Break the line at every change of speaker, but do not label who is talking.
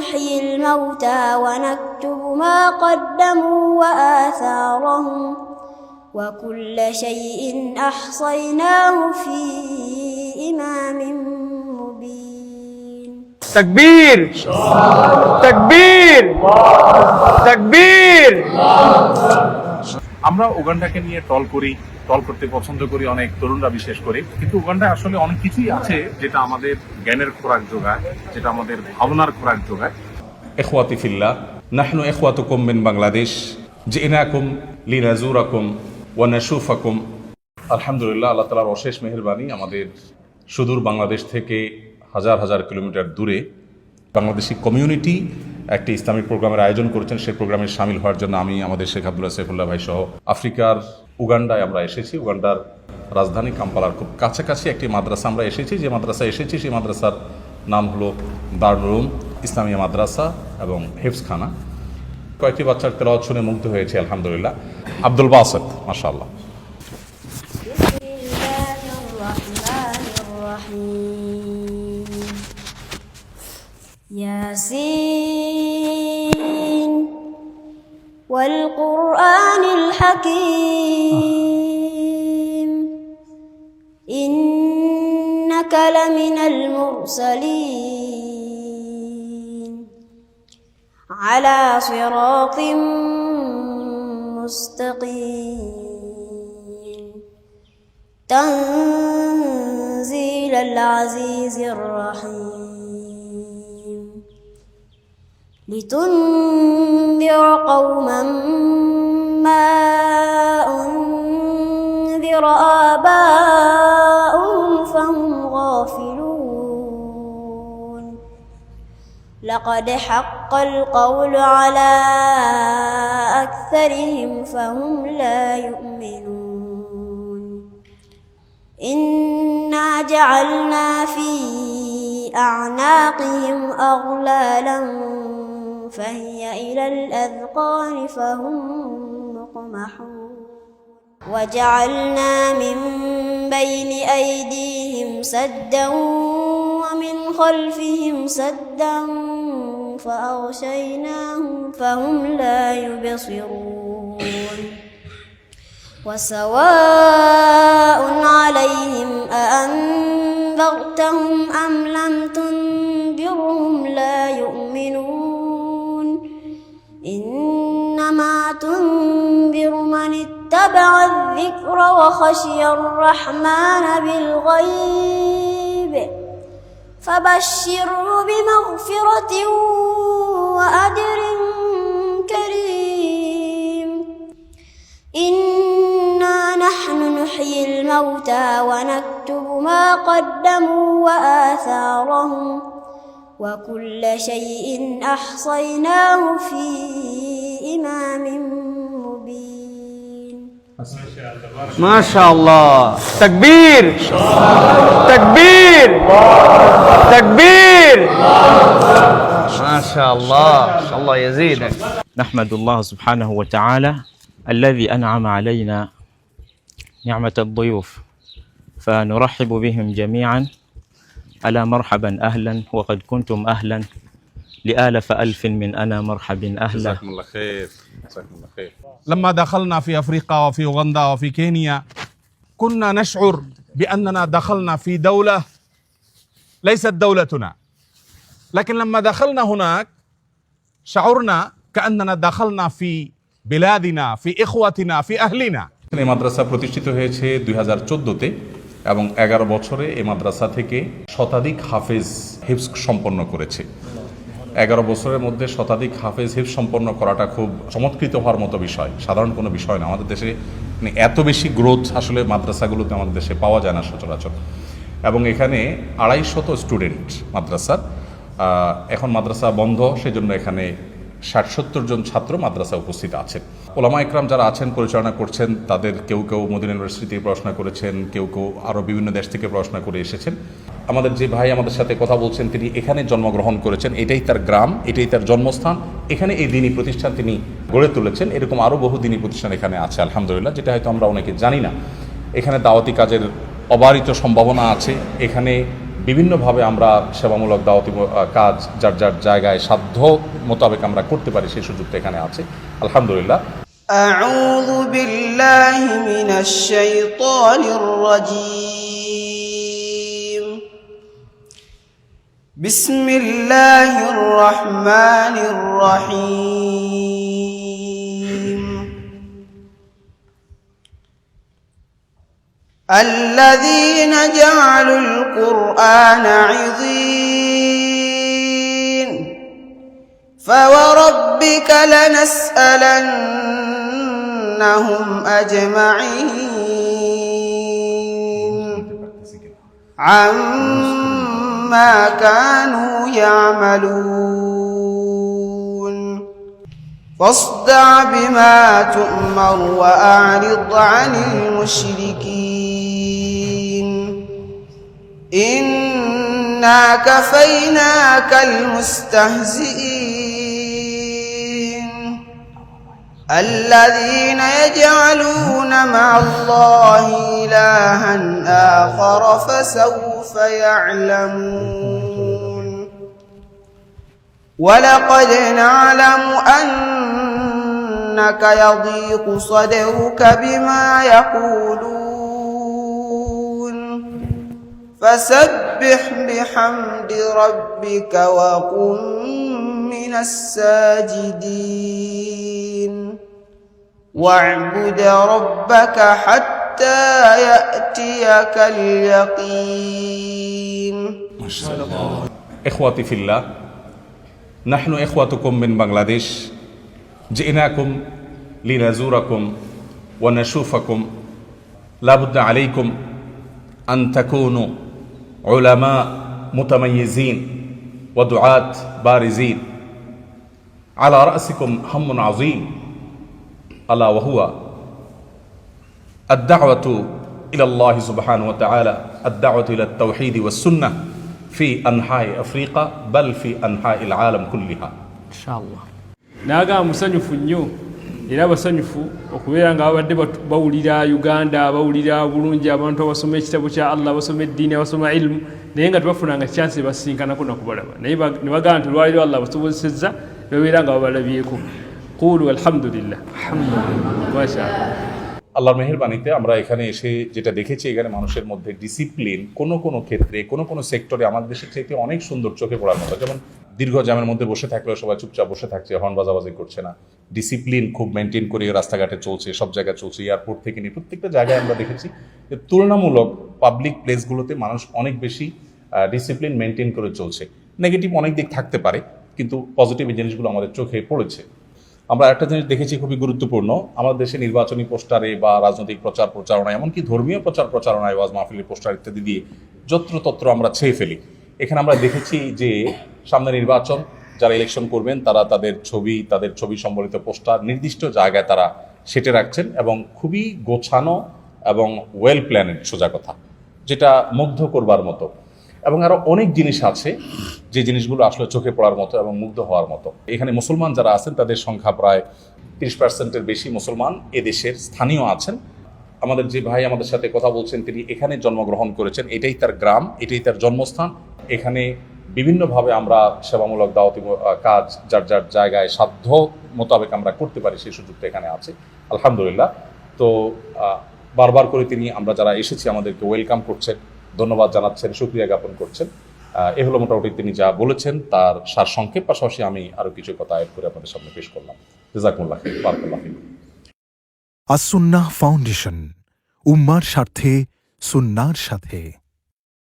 نحيي الموتى ونكتب ما قدموا وآثارهم وكل شيء أحصيناه في إمام مبين
تكبير تكبيর تكبيর।
আমরা উগান্ডাকে নিয়ে টল করতে পছন্দ করি, অনেক তরুণরা বিশেষ করে, কিন্তু উগান্ডা আসলে অনেক কিছুই আছে যেটা আমাদের জ্ঞানের খোরাক যোগায়, যেটা আমাদের ভাবনার খোরাক যোগায়।
ইখওয়াতি ফিল্লাহ, নাহনু ইখওয়াতুকুম মিন বাংলাদেশ, জিনাকুম লিনাজুরাকুম ওয়া নাশুফাকুম। আলহামদুলিল্লাহ, আল্লাহ তাআলার অশেষ মেহেরবানি, আমাদের সুদূর বাংলাদেশ থেকে হাজার হাজার কিলোমিটার দূরে বাংলাদেশি কমিউনিটি একটি ইসলামিক প্রোগ্রামের আয়োজন করেছেন। সেই প্রোগ্রামে সামিল হওয়ার জন্য আমি, আমাদের শেখ আব্দুল্লাহ সাইফুল্লাহ ভাই সহ আফ্রিকার উগান্ডায় আমরা এসেছি। উগান্ডার রাজধানী কাম্পালার খুব কাছাকাছি একটি মাদ্রাসা আমরা এসেছি। যে মাদ্রাসায় এসেছি সেই মাদ্রাসার নাম হলো দারুল ইসলামিয়া মাদ্রাসা এবং হেফজখানা। কয়েকটি বাচ্চার তেলাওয়াত শুনে মুগ্ধ হয়েছে আলহামদুলিল্লাহ। আব্দুল বাসেত, মাশাআল্লাহ।
ياسين والقرآن الحكيم إنك لمن المرسلين على صراط مستقيم تنزيل العزيز الرحيم لتنذر قوما ما أنذر آباؤهم فهم غافلون لقد حق القول على أكثرهم فهم لا يؤمنون إنا جعلنا في أعناقهم أغلالا فهي إلى الأذقان فهم مقمحون وجعلنا من بين أيديهم سدا ومن خلفهم سدا فأغشيناهم فهم لا يبصرون وسواء عليهم أأنذرتهم أم لم تنذرهم لا يؤمنون إنما تنذر من اتبع الذكر وخشي الرحمن بالغيب فبشره بمغفرة وأجر كريم إنا نحن نحيي الموتى ونكتب ما قدموا وآثارهم وكل شيء أحصيناه في إمام مبين
ما شاء الله تكبير تكبير تكبير ما شاء الله يزيدك.
نحمد الله سبحانه وتعالى الذي أنعم علينا نعمة الضيوف فنرحب بهم جميعا ألا مرحبا أهلا وقد كنتم أهلا لآلف ألف من أنا مرحبا أهلا.
جزاكم الله خير، جزاكم الله خير.
لما دخلنا في أفريقيا وفي أوغندا وفي كينيا كنا نشعر بأننا دخلنا في دولة ليست دولتنا، لكن لما دخلنا هناك شعرنا كأننا دخلنا في بلادنا في إخوتنا في أهلنا.
এই মাদ্রাসা প্রতিষ্ঠিত হয়েছে 2014-তে এবং 11 বছরে এই মাদ্রাসা থেকে শতাধিক হাফেজ হিফজ সম্পন্ন করেছে। 11 বছরের মধ্যে শতাধিক হাফেজ হিফজ সম্পন্ন করাটা খুব চমৎকৃত হওয়ার মতো বিষয়, সাধারণ কোনো বিষয় না। আমাদের দেশে মানে এত বেশি গ্রোথ আসলে মাদ্রাসাগুলোতে আমাদের দেশে পাওয়া যায় না সচরাচর। এবং এখানে 250 স্টুডেন্ট মাদ্রাসার। এখন মাদ্রাসা বন্ধ, সেজন্য এখানে 60-70 জন ছাত্র মাদ্রাসা উপস্থিত আছেন। ওলামা ইকরাম যারা আছেন, পরিচালনা করছেন, তাদের কেউ কেউ মদিনা ইউনিভার্সিটি থেকে পড়াশোনা করেছেন, কেউ কেউ আরও বিভিন্ন দেশ থেকে পড়াশোনা করে এসেছেন। আমাদের যে ভাই আমাদের সাথে কথা বলছেন, তিনি এখানে জন্মগ্রহণ করেছেন, এটাই তার গ্রাম, এটাই তার জন্মস্থান, এখানে এই দিনী প্রতিষ্ঠান তিনি গড়ে তুলেছেন। এরকম আরও বহু দিনী প্রতিষ্ঠান এখানে আছে আলহামদুলিল্লাহ, যেটা হয়তো আমরা অনেকে জানি না। এখানে দাওয়াতি কাজের অবারিত সম্ভাবনা আছে। এখানে বিভিন্নভাবে আমরা সেবামূলক দাওয়াতি কাজ যার যার জায়গায় সাধ্য মোতাবেক আমরা করতে পারি, সেই সুযোগটা এখানে আছে আলহামদুলিল্লাহ।
أعوذ بالله من الشيطان الرجيم. بسم الله الرحمن الرحيم. الذين جعلوا القرآن عضين فوربك لنسألنهم أجمعين عما كانوا يعملون فاصدع بما تؤمر وأعرض عن المشركين إنا كفيناك المستهزئين الذين يجعلون مع الله إلها آخر فسوف يعلمون ولقد نعلم أنك يضيق صدرك بما يقولون فسبح بحمد ربك وقم من الساجدين واعبد ربك حتى يأتيك اليقين.
إخواتي في الله، نحن إخوتكم من بنغلاديش، جئناكم لنزوركم ونشوفكم. لا بد عليكم أن تكونوا علماء متميزين ودعاة بارزين. على رأسكم هم عظيم ألا وهو الدعوة إلى الله سبحانه وتعالى، الدعوة إلى التوحيد والسنة في أنحاء أفريقيا بل في أنحاء العالم كلها.
إن شاء الله.
naga musanyufu nnyo era basanyufu okubeera nga babadde bawulira Uganda, bawulira bulungi abantu abasoma ekitabo kya Allah, basoma eddiini, abasoma ilmu, naye nga tebafunanga chance basinkanako nakubalaba, naye ne bagamba nti lwaliro Allah basobozesezza babeera nga babalabyeko. Qulu alhamdulillah, মাশাআল্লাহ।
আল্লাহর মেহেরবানিতে আমরা এখানে এসে যেটা দেখেছি, এখানে মানুষের মধ্যে ডিসিপ্লিন কোনো ক্ষেত্রে কোনো সেক্টরে আমাদের দেশের চাইতে অনেক সুন্দর চোখে পড়ার মতো। যেমন দীর্ঘ জ্যামের মধ্যে বসে থাকলেও সবাই চুপচাপ বসে থাকছে, হর্ন বাজাবাজি করছে না, ডিসিপ্লিন খুব মেনটেন করে রাস্তাঘাটে চলছে, সব জায়গায় চলছে, এয়ারপোর্ট থেকে নিয়ে প্রত্যেকটা জায়গায় আমরা দেখেছি যে তুলনামূলক পাবলিক প্লেসগুলোতে মানুষ অনেক বেশি ডিসিপ্লিন মেনটেন করে চলছে। নেগেটিভ অনেক দিক থাকতে পারে, কিন্তু পজিটিভ এই জিনিসগুলো আমাদের চোখে পড়েছে। আমরা একটা জিনিস দেখেছি খুবই গুরুত্বপূর্ণ, আমাদের দেশে নির্বাচনী পোস্টারে বা রাজনৈতিক প্রচারণায়, এমনকি ধর্মীয় প্রচারণায়, ওয়াজ মাহফিলের পোস্টার ইত্যাদি দিয়ে যত্রতত্র আমরা ছেয়ে ফেলি। এখানে আমরা দেখেছি যে সামনে নির্বাচন, যারা ইলেকশন করবেন তারা তাদের ছবি সম্বলিত পোস্টার নির্দিষ্ট জায়গায় তারা সেটে রাখছেন এবং খুবই গোছানো এবং ওয়েল প্ল্যানেড, সোজা কথা, যেটা মুগ্ধ করবার মতো। এবং আরও অনেক জিনিস আছে যে জিনিসগুলো আসলে চোখে পড়ার মতো এবং মুগ্ধ হওয়ার মতো। এখানে মুসলমান যারা আছেন তাদের সংখ্যা প্রায় 30%-এর বেশি মুসলমান এদেশের স্থানীয় আছেন। আমাদের যে ভাই আমাদের সাথে কথা বলছেন তিনি এখানে জন্মগ্রহণ করেছেন, এটাই তার গ্রাম, এটাই তার জন্মস্থান। এখানে বিভিন্নভাবে আমরা সেবামূলক দাওয়াতি কাজ যার যার জায়গায় সাধ্য মোতাবেক আমরা করতে পারি, সেই সুযোগটা এখানে আছে আলহামদুলিল্লাহ। তো বারবার করে তিনি আমরা যারা এসেছি আমাদেরকে ওয়েলকাম করছেন, ধন্যবাদ জানাচ্ছেন, শুকরিয়া জ্ঞাপন করছেন। এ হলো মোটামুটি তিনি যা বলেছেন তার সারসংক্ষেপ। পাশাপাশি আমি আরও কিছু কথা অ্যাড করে আপনাদের সামনে পেশ করলাম। জাযাকুমুল্লাহ খাইর, বারাকাল্লাহু ফিকুম।
আস-সুন্নাহ ফাউন্ডেশন, উম্মার স্বার্থে সুন্নাহর সাথে।